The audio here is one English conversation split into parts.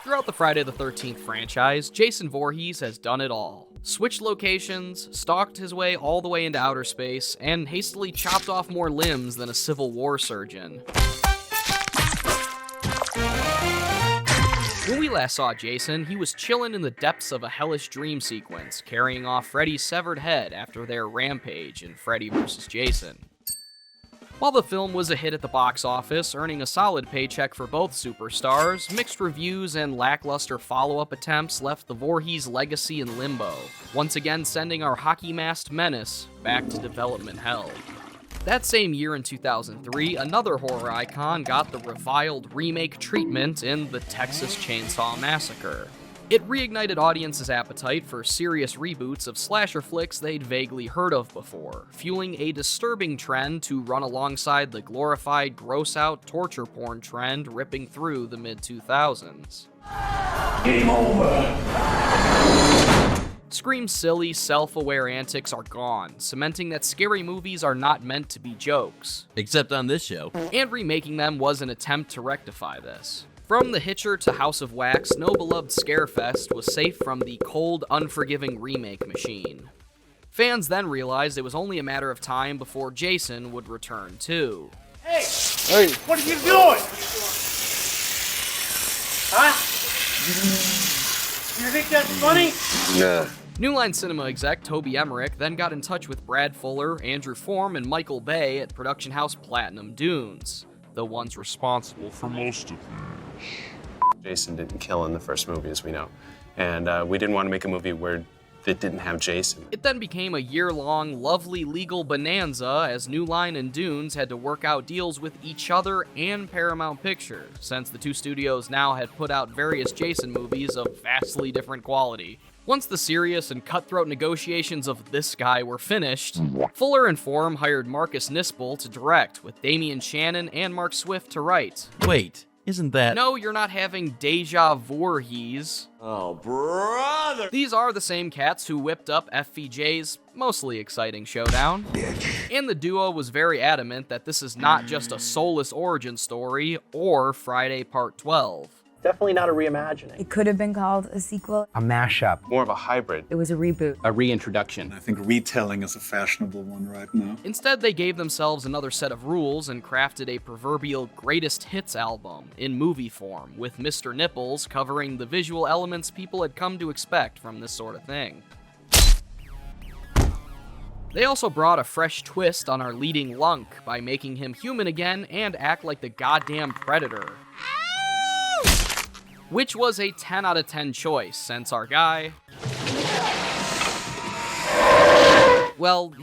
Throughout the Friday the 13th franchise, Jason Voorhees has done it all. Switched locations, stalked his way all the way into outer space, and hastily chopped off more limbs than a Civil War surgeon. When we last saw Jason, he was chilling in the depths of a hellish dream sequence, carrying off Freddy's severed head after their rampage in Freddy vs. Jason. While the film was a hit at the box office, earning a solid paycheck for both superstars, mixed reviews and lackluster follow-up attempts left the Voorhees legacy in limbo, once again sending our hockey-masked menace back to development hell. That same year in 2003, another horror icon got the reviled remake treatment in The Texas Chainsaw Massacre. It reignited audiences' appetite for serious reboots of slasher flicks they'd vaguely heard of before, fueling a disturbing trend to run alongside the glorified, gross-out torture porn trend ripping through the mid-2000s. Game over! Scream's silly, self-aware antics are gone, cementing that scary movies are not meant to be jokes. Except on this show. And remaking them was an attempt to rectify this. From The Hitcher to House of Wax, no beloved Scarefest was safe from the cold, unforgiving remake machine. Fans then realized it was only a matter of time before Jason would return too. Hey! What are you doing? Huh? You think that's funny? Nah. New Line Cinema exec Toby Emmerich then got in touch with Brad Fuller, Andrew Form, and Michael Bay at production house Platinum Dunes, the ones responsible for most of these. Jason didn't kill in the first movie, as we know. And we didn't want to make a movie where it didn't have Jason. It then became a year-long, lovely legal bonanza as New Line and Dunes had to work out deals with each other and Paramount Pictures, since the two studios now had put out various Jason movies of vastly different quality. Once the serious and cutthroat negotiations of this guy were finished, Fuller and Form hired Marcus Nispel to direct, with Damian, Shannon, and Mark Swift to write. Wait, isn't that... No, you're not having Deja Voorhees. Oh, brother! These are the same cats who whipped up FVJ's mostly exciting showdown. Bitch. And the duo was very adamant that this is not just a soulless origin story or Friday Part 12. Definitely not a reimagining. It could have been called a sequel. A mashup. More of a hybrid. It was a reboot. A reintroduction. I think retelling is a fashionable one right now. Instead, they gave themselves another set of rules and crafted a proverbial greatest hits album in movie form, with Mr. Nipples covering the visual elements people had come to expect from this sort of thing. They also brought a fresh twist on our leading lunk by making him human again and act like the goddamn Predator. Which was a 10 out of 10 choice, since our guy... well,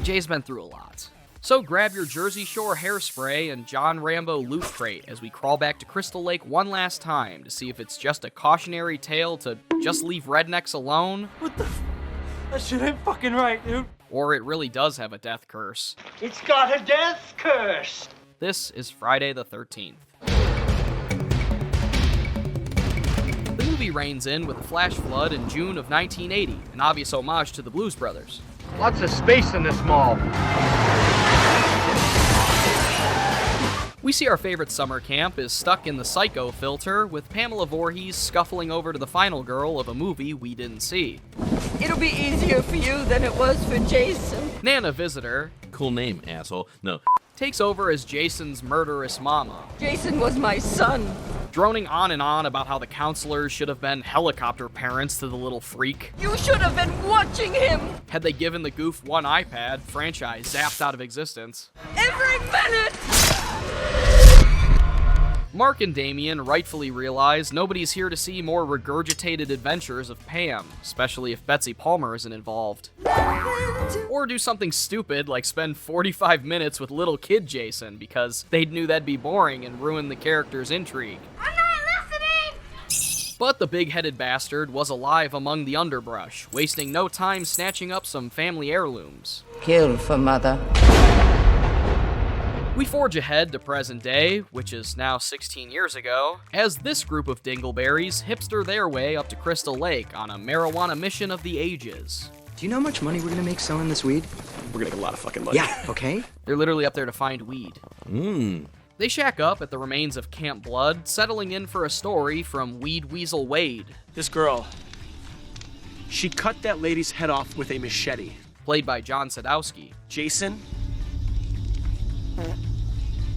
Jay's been through a lot. So grab your Jersey Shore hairspray and John Rambo loot crate as we crawl back to Crystal Lake one last time to see if it's just a cautionary tale to just leave rednecks alone. What the That shit ain't fucking right, dude. Or it really does have a death curse. It's got a death curse. This is Friday the 13th. The movie reigns in with a flash flood in June of 1980, an obvious homage to the Blues Brothers. Lots of space in this mall. We see our favorite summer camp is stuck in the Psycho filter, with Pamela Voorhees scuffling over to the final girl of a movie we didn't see. It'll be easier for you than it was for Jason. Nana Visitor, Cool name, asshole. No. takes over as Jason's murderous mama, Jason was my son. droning on and on about how the counselors should have been helicopter parents to the little freak. You should have been watching him Had they given the goof one iPad, franchise zapped out of existence. every minute. Mark and Damian rightfully realize nobody's here to see more regurgitated adventures of Pam, especially if Betsy Palmer isn't involved. Or do something stupid like spend 45 minutes with little kid Jason because they knew that'd be boring and ruin the character's intrigue. I'm not listening. But the big-headed bastard was alive among the underbrush, wasting no time snatching up some family heirlooms. Kill for mother. We forge ahead to present day, which is now 16 years ago, as this group of dingleberries hipster their way up to Crystal Lake on a marijuana mission of the ages. Do you know how much money we're gonna make selling this weed? We're gonna get a lot of fucking money. Yeah, okay. They're literally up there to find weed. They shack up at the remains of Camp Blood, settling in for a story from Weed Weasel Wade, This girl, she cut that lady's head off with a machete. played by John Sadowski. Jason,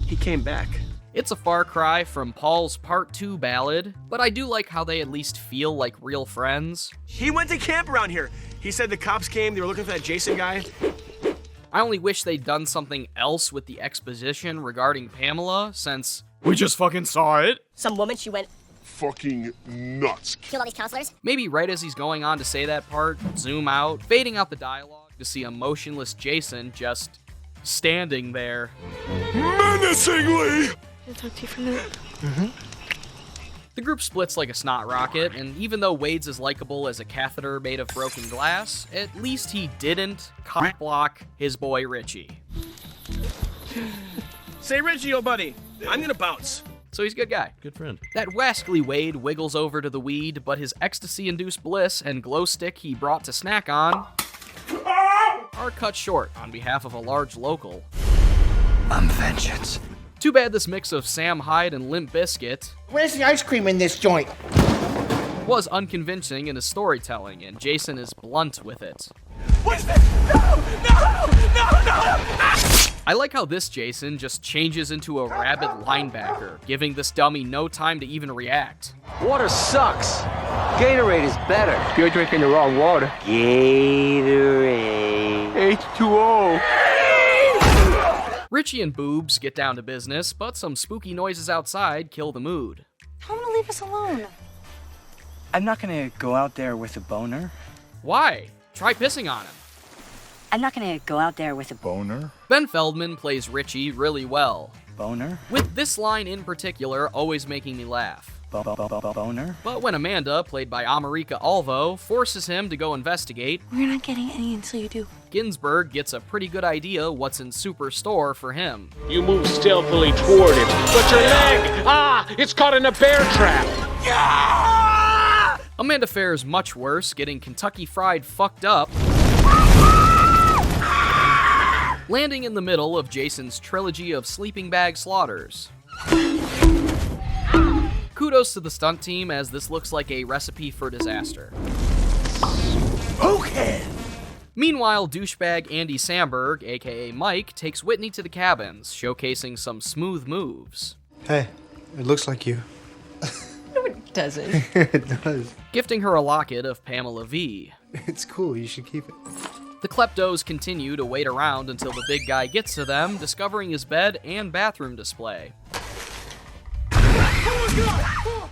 he came back. It's a far cry from Paul's Part 2 ballad, but I do like how they at least feel like real friends. He went to camp around here. He said the cops came, they were looking for that Jason guy. I only wish they'd done something else with the exposition regarding Pamela, since we just fucking saw it. Some woman, she went fucking nuts. killed all these counselors. Maybe right as he's going on to say that part, zoom out, fading out the dialogue to see a motionless Jason just standing there. Menacingly! I'll talk to you for a minute. The group splits like a snot rocket, and even though Wade's as likable as a catheter made of broken glass, at least he didn't cock block his boy Richie. Say, Richie, old buddy, I'm gonna bounce. So he's a good guy. Good friend. That rascally Wade wiggles over to the weed, but his ecstasy-induced bliss and glow stick he brought to snack on are cut short on behalf of a large local. I'm vengeance. Too bad this mix of Sam Hyde and Limp Bizkit Where's the ice cream in this joint? was unconvincing in his storytelling, and Jason is blunt with it. What's this? No! I like how this Jason just changes into a rabid linebacker, giving this dummy no time to even react. Water sucks. Gatorade is better. You're drinking the wrong water. Gatorade. H2O. Richie and Boobs get down to business, but some spooky noises outside kill the mood. Tell him to leave us alone. I'm not gonna go out there with a boner. Why? Try pissing on him. I'm not gonna go out there with a Boner? Ben Feldman plays Richie really well, Boner? with this line in particular always making me laugh. Boner? But when Amanda, played by America Alvo, forces him to go investigate, We're not getting any until you do. Ginsberg gets a pretty good idea what's in Superstore for him. You move stealthily toward it, but your leg, it's caught in a bear trap. Amanda fares much worse, getting Kentucky Fried fucked up, landing in the middle of Jason's trilogy of sleeping bag slaughters. Kudos to the stunt team, as this looks like a recipe for disaster. Okay. Meanwhile, douchebag Andy Samberg, aka Mike, takes Whitney to the cabins, showcasing some smooth moves. Hey, it looks like you. No, it doesn't. It does. Gifting her a locket of Pamela V. It's cool, you should keep it. The kleptos continue to wait around until the big guy gets to them, discovering his bed and bathroom display.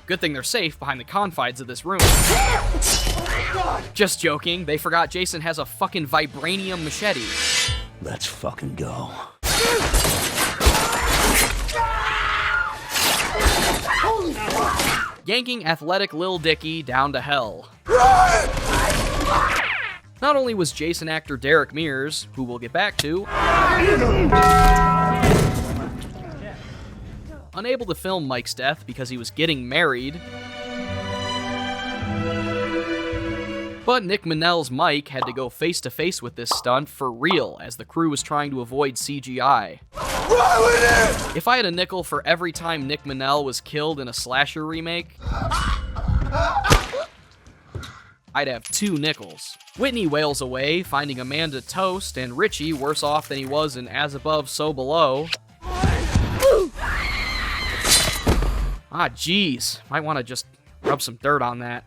Good thing they're safe behind the confines of this room. Just joking, they forgot Jason has a fucking vibranium machete. Let's fucking go. Yanking athletic Lil Dicky down to hell. Not only was Jason actor Derek Mears, who we'll get back to, unable to film Mike's death because he was getting married, but Nick Manell's Mike had to go face to face with this stunt for real as the crew was trying to avoid CGI. If I had a nickel for every time Nick Manell was killed in a slasher remake, I'd have 2 nickels. Whitney wails away, finding Amanda toast and Richie worse off than he was in As Above, So Below. Ah, jeez. Might want to just rub some dirt on that.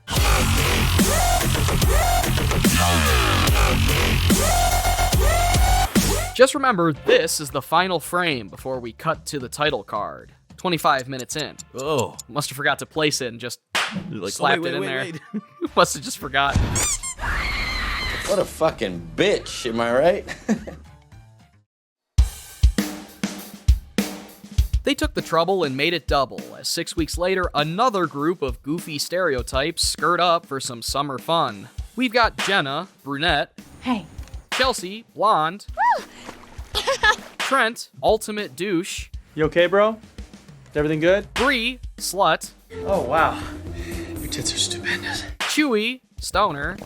Just remember, this is the final frame before we cut to the title card. 25 minutes in. Oh. Must have forgot to place it and just Like, slapped wait, it in wait, there. wait. Must have just forgot. What a fucking bitch, am I right? They took the trouble and made it double, as 6 weeks later, another group of goofy stereotypes skirt up for some summer fun. We've got Jenna, brunette. Hey. Chelsea, blonde. Trent, ultimate douche. You okay, bro? Is everything good? Bree, slut. Oh, wow. Your tits are stupendous. Chewy, stoner.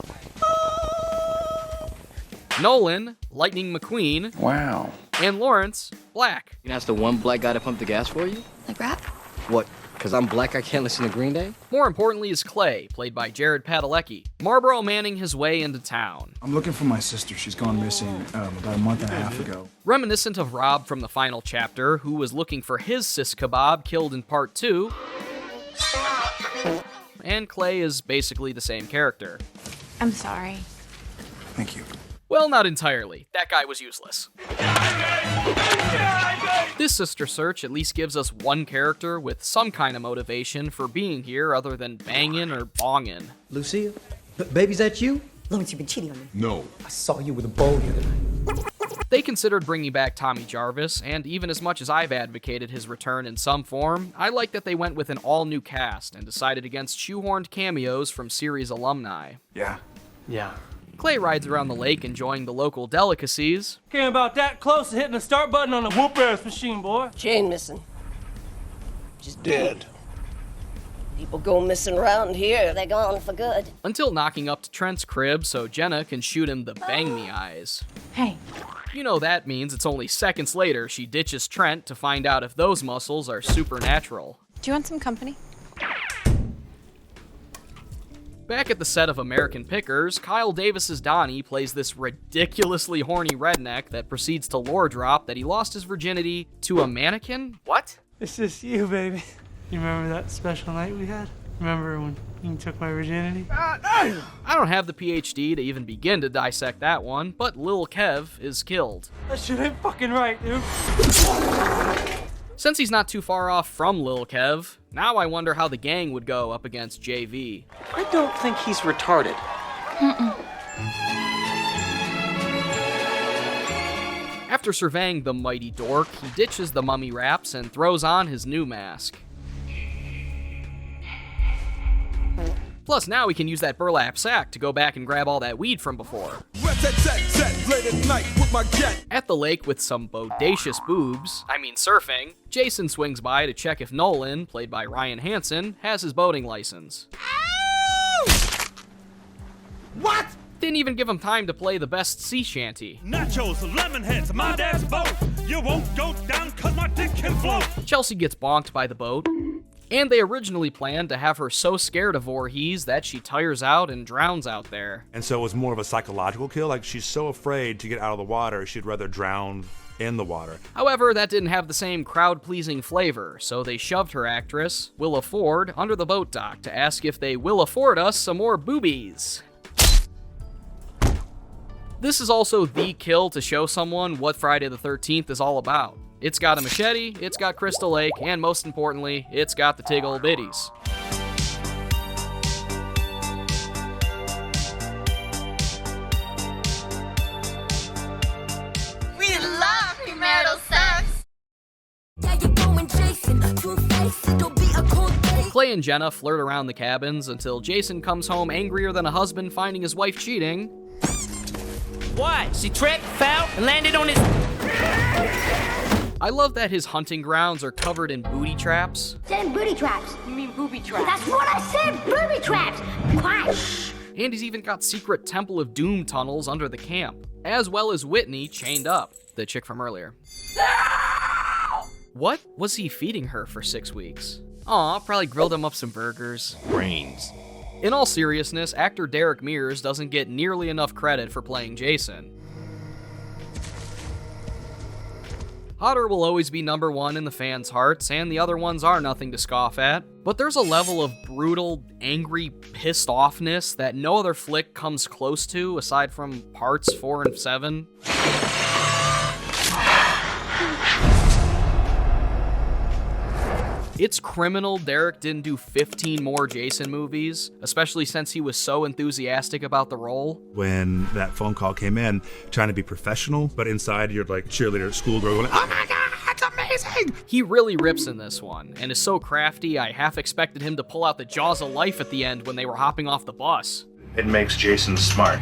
Nolan, Lightning McQueen. Wow. And Lawrence, black. You asked the one black guy to pump the gas for you? Like rap? What? Because I'm black, I can't listen to Green Day? More importantly is Clay, played by Jared Padalecki. Marlboro manning his way into town. I'm looking for my sister. She's gone missing about a month and a half ago. Reminiscent of Rob from the final chapter, who was looking for his sis kebab killed in part 2. And Clay is basically the same character. I'm sorry. Thank you. Well, not entirely. That guy was useless. This sister search at least gives us one character with some kind of motivation for being here other than banging or bonging. Lucia? Baby's that you? Lawrence, you've been cheating on me. No. I saw you with a bow the other night. They considered bringing back Tommy Jarvis, and even as much as I've advocated his return in some form, I like that they went with an all-new cast and decided against shoehorned cameos from series alumni. Yeah. Clay rides around the lake enjoying the local delicacies. Came about that close to hitting the start button on the whoop-ass machine, boy. Chain missing. Just dead. People go missing around here. They're gone for good. Until knocking up to Trent's crib so Jenna can shoot him the bang me eyes. Hey. You know that means it's only seconds later she ditches Trent to find out if those muscles are supernatural. Do you want some company? Back at the set of American Pickers, Kyle Davis's Donnie plays this ridiculously horny redneck that proceeds to lore drop that he lost his virginity to a mannequin? What? It's just you, baby. You remember that special night we had? Remember when you took my virginity? I don't have the PhD to even begin to dissect that one, but Lil Kev is killed. That shit ain't fucking right, dude. Since he's not too far off from Lil Kev, now I wonder how the gang would go up against JV. I don't think he's retarded. After surveying the mighty dork, he ditches the mummy wraps and throws on his new mask. Plus, now we can use that burlap sack to go back and grab all that weed from before. At the lake with some bodacious boobs, surfing, Jason swings by to check if Nolan, played by Ryan Hansen, has his boating license. What? Didn't even give him time to play the best sea shanty. Nachos, lemon heads, my dad's boat. You won't go down 'cause my dick can float. Chelsea gets bonked by the boat. And they originally planned to have her so scared of Voorhees that she tires out and drowns out there. And so it was more of a psychological kill. Like, she's so afraid to get out of the water, she'd rather drown in the water. However, that didn't have the same crowd-pleasing flavor, so they shoved her actress, Willa Ford, under the boat dock to ask if they will afford us some more boobies. This is also the kill to show someone what Friday the 13th is all about. It's got a machete, it's got Crystal Lake, and most importantly, it's got the Tiggle Bitties. We love premarital sex. Clay and Jenna flirt around the cabins until Jason comes home angrier than a husband finding his wife cheating. What? She tripped, fell, and landed on his... I love that his hunting grounds are covered in booty traps. Said booty traps. You mean booby traps? That's what I said, booby traps. Quiet. And he's even got secret Temple of Doom tunnels under the camp, as well as Whitney chained up, the chick from earlier. What was he feeding her for 6 weeks? Aw, probably grilled him up some burgers. Brains. In all seriousness, actor Derek Mears doesn't get nearly enough credit for playing Jason. Hodder will always be number one in the fans' hearts, and the other ones are nothing to scoff at. But there's a level of brutal, angry pissed offness that no other flick comes close to aside from parts 4 and 7. It's criminal Derek didn't do 15 more Jason movies, especially since he was so enthusiastic about the role. When that phone call came in, trying to be professional, but inside you're like cheerleader, schoolgirl going, oh my God, that's amazing! He really rips in this one, and is so crafty I half expected him to pull out the jaws of life at the end when they were hopping off the bus. It makes Jason smart,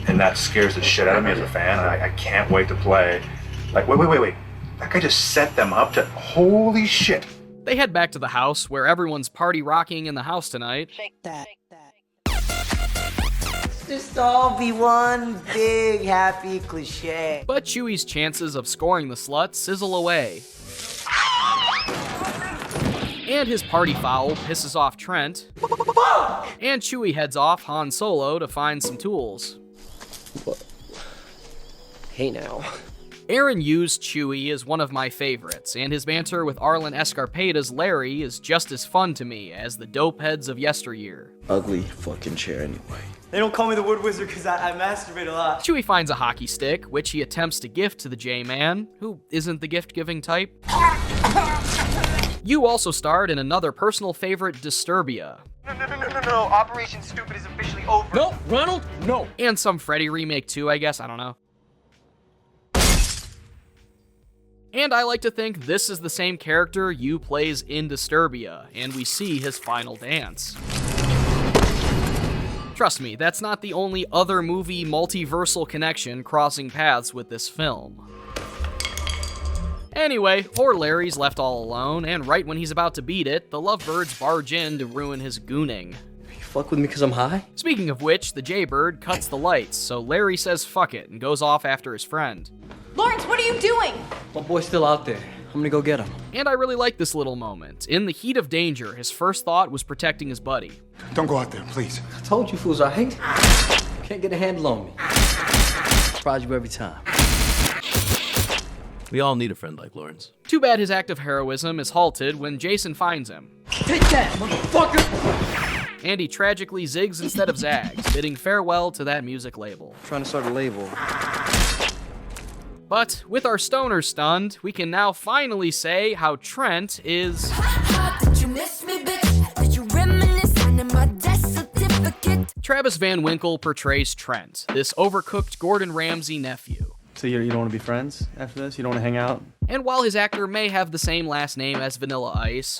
and that scares the shit out of me as a fan. I can't wait to play. Like, wait. That guy just set them up to, holy shit. They head back to the house, where everyone's party rocking in the house tonight. Shake that. just all be one big happy cliche. But Chewie's chances of scoring the slut sizzle away. And his party foul pisses off Trent. And Chewie heads off Han Solo to find some tools. Hey now. Aaron used Chewie as one of my favorites, and his banter with Arlen Escarpeta's Larry is just as fun to me as the dope heads of yesteryear. Ugly fucking chair anyway. They don't call me the Wood Wizard because I masturbate a lot. Chewie finds a hockey stick, which he attempts to gift to the J-Man, who isn't the gift-giving type. You also starred in another personal favorite, Disturbia. No. Operation Stupid is officially over. No, Ronald, no. And some Freddy remake too, I guess, I don't know. And I like to think this is the same character you plays in Disturbia, and we see his final dance. Trust me, that's not the only other movie multiversal connection crossing paths with this film. Anyway, poor Larry's left all alone, and right when he's about to beat it, the lovebirds barge in to ruin his gooning. You fuck with me because I'm high? Speaking of which, the Jaybird cuts the lights, so Larry says fuck it and goes off after his friend. Lawrence, what are you doing? My boy's still out there. I'm gonna go get him. And I really like this little moment. In the heat of danger, his first thought was protecting his buddy. Don't go out there, please. I told you fools I hate. Can't get a handle on me. Surprise you every time. We all need a friend like Lawrence. Too bad his act of heroism is halted when Jason finds him. Take that, motherfucker! And he tragically zigs instead of zags, bidding farewell to that music label. Trying to start a label. But with our stoners stunned, we can now finally say how Trent is... Did you miss me, bitch? Did you reminisce on my death certificate? Travis Van Winkle portrays Trent, this overcooked Gordon Ramsay nephew. So you don't want to be friends after this? You don't want to hang out? And while his actor may have the same last name as Vanilla Ice,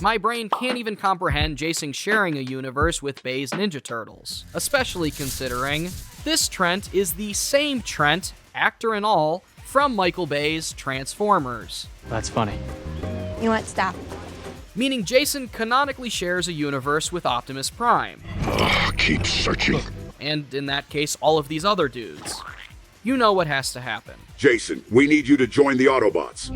my brain can't even comprehend Jason sharing a universe with Bay's Ninja Turtles, especially considering this Trent is the same Trent, actor and all, from Michael Bay's Transformers. That's funny. You know what? Stop. Meaning Jason canonically shares a universe with Optimus Prime. Keep searching. And in that case, all of these other dudes. You know what has to happen. Jason, we need you to join the Autobots.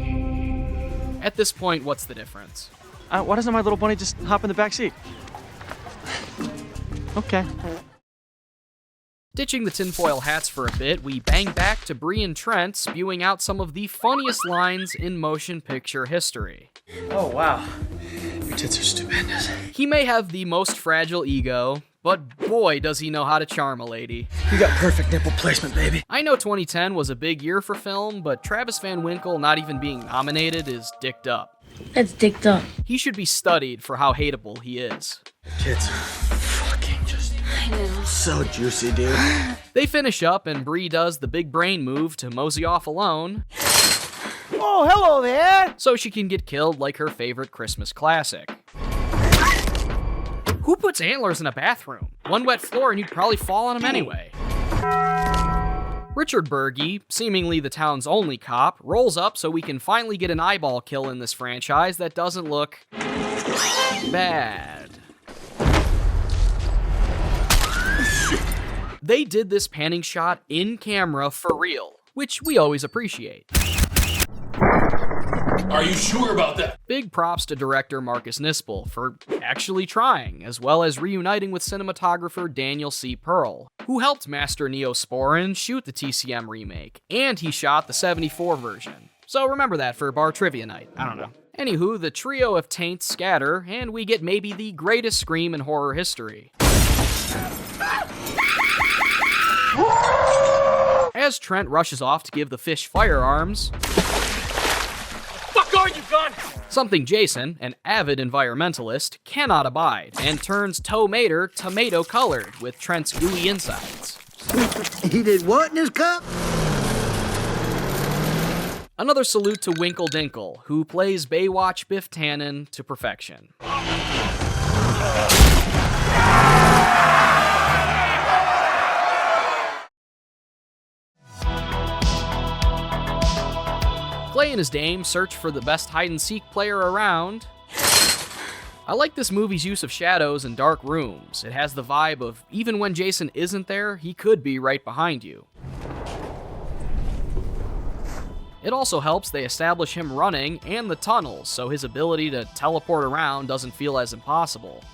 At this point, what's the difference? Why doesn't my little bunny just hop in the back seat? Okay. Ditching the tinfoil hats for a bit, we bang back to Bree and Trent spewing out some of the funniest lines in motion picture history. Oh, wow. Your tits are stupendous. He may have the most fragile ego, but boy does he know how to charm a lady. You got perfect nipple placement, baby. I know 2010 was a big year for film, but Travis Van Winkle not even being nominated is dicked up. That's dicked up. He should be studied for how hateable he is. Tits fucking just so juicy, dude. They finish up and Bree does the big brain move to mosey off alone. Oh, hello there! So she can get killed like her favorite Christmas classic. Who puts antlers in a bathroom? One wet floor and you'd probably fall on them anyway. Richard Burgi, seemingly the town's only cop, rolls up so we can finally get an eyeball kill in this franchise that doesn't look bad. They did this panning shot in camera for real, which we always appreciate. Are you sure about that? Big props to director Marcus Nispel for actually trying, as well as reuniting with cinematographer Daniel C. Pearl, who helped master Neosporin shoot the TCM remake, and he shot the 74 version. So remember that for bar trivia night, I don't know. Anywho, the trio of taints scatter, and we get maybe the greatest scream in horror history. As Trent rushes off to give the fish firearms, Fuck are you, gun? something Jason, an avid environmentalist, cannot abide, and turns tomato colored with Trent's gooey insides. He did what in his cup? Another salute to Winkle Dinkle, who plays Baywatch Biff Tannen to perfection. Clay and his dame search for the best hide-and-seek player around, I like this movie's use of shadows and dark rooms. It has the vibe of even when Jason isn't there, he could be right behind you. It also helps they establish him running and the tunnels, so his ability to teleport around doesn't feel as impossible.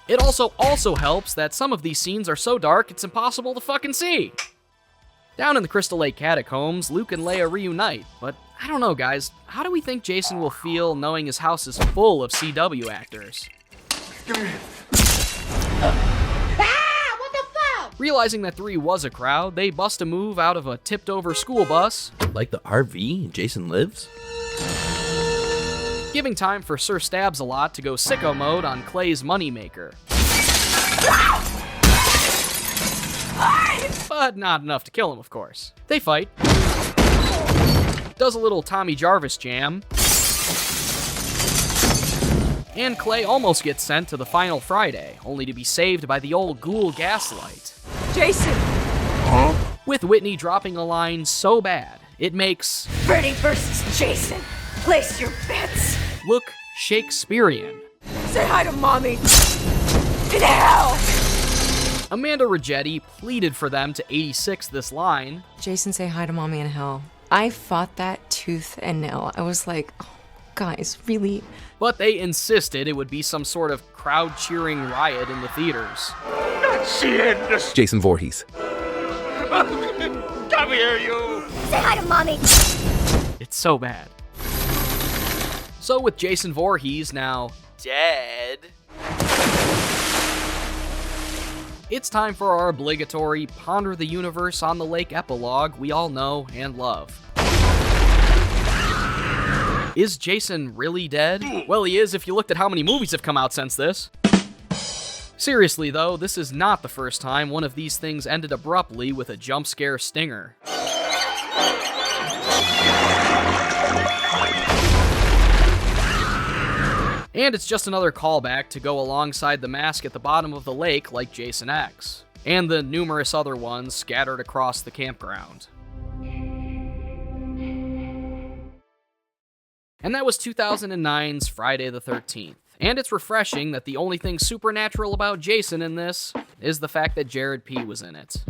It also helps that some of these scenes are so dark it's impossible to fucking see. Down in the Crystal Lake catacombs, Luke and Leia reunite, but I don't know, guys. How do we think Jason will feel knowing his house is full of CW actors? Realizing that 3 was a crowd, they bust a move out of a tipped-over school bus. Like the RV Jason lives? Giving time for Sir Stabs-a-Lot to go sicko mode on Clay's moneymaker. But not enough to kill him, of course. They fight. Does a little Tommy Jarvis jam. And Clay almost gets sent to the final Friday, only to be saved by the old ghoul Gaslight. Jason! Huh? With Whitney dropping a line so bad, it makes Freddy versus Jason. Place your bets. Look Shakespearean. Say hi to Mommy. In hell! Amanda Righetti pleaded for them to 86 this line. Jason, say hi to Mommy in hell. I fought that tooth and nail. I was like, oh, guys, really? But they insisted it would be some sort of crowd-cheering riot in the theaters. That's the end. Jason Voorhees. Come here, you. Say hi to Mommy. It's so bad. So with Jason Voorhees now dead, it's time for our obligatory Ponder the Universe on the Lake epilogue we all know and love. Is Jason really dead? Well, he is if you looked at how many movies have come out since this. Seriously though, this is not the first time one of these things ended abruptly with a jump scare stinger. And it's just another callback to go alongside the mask at the bottom of the lake like Jason X, and the numerous other ones scattered across the campground. And that was 2009's Friday the 13th. And it's refreshing that the only thing supernatural about Jason in this is the fact that Jared P. was in it.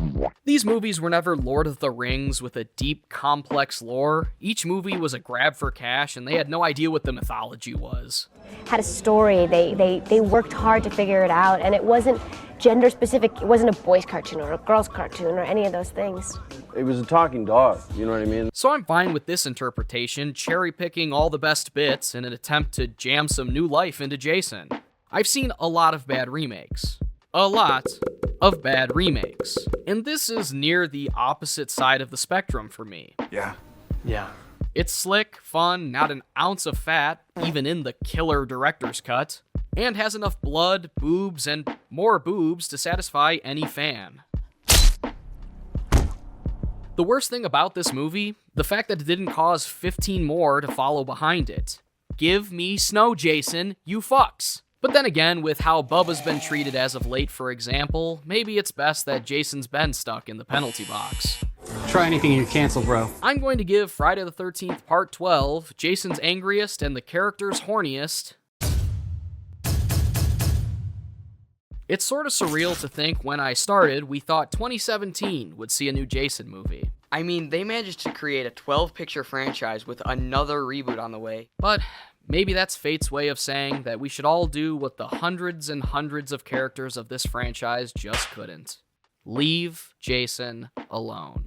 These movies were never Lord of the Rings with a deep, complex lore. Each movie was a grab for cash, and they had no idea what the mythology was. Had a story, they worked hard to figure it out, and it wasn't gender specific. It wasn't a boys cartoon or a girls cartoon or any of those things. It was a talking dog, you know what I mean? So I'm fine with this interpretation, cherry-picking all the best bits in an attempt to jam some new life into Jason. I've seen a lot of bad remakes. A lot of bad remakes. And this is near the opposite side of the spectrum for me. Yeah. It's slick, fun, not an ounce of fat, even in the killer director's cut, and has enough blood, boobs, and more boobs to satisfy any fan. The worst thing about this movie, the fact that it didn't cause 15 more to follow behind it. Give me snow, Jason, you fucks. But then again, with how Bubba's been treated as of late, for example, maybe it's best that Jason's been stuck in the penalty box. Try anything and you're canceled, bro. I'm going to give Friday the 13th Part 12, Jason's angriest and the character's horniest. It's sort of surreal to think when I started, we thought 2017 would see a new Jason movie. I mean, they managed to create a 12-picture franchise with another reboot on the way. But maybe that's fate's way of saying that we should all do what the hundreds and hundreds of characters of this franchise just couldn't. Leave Jason alone.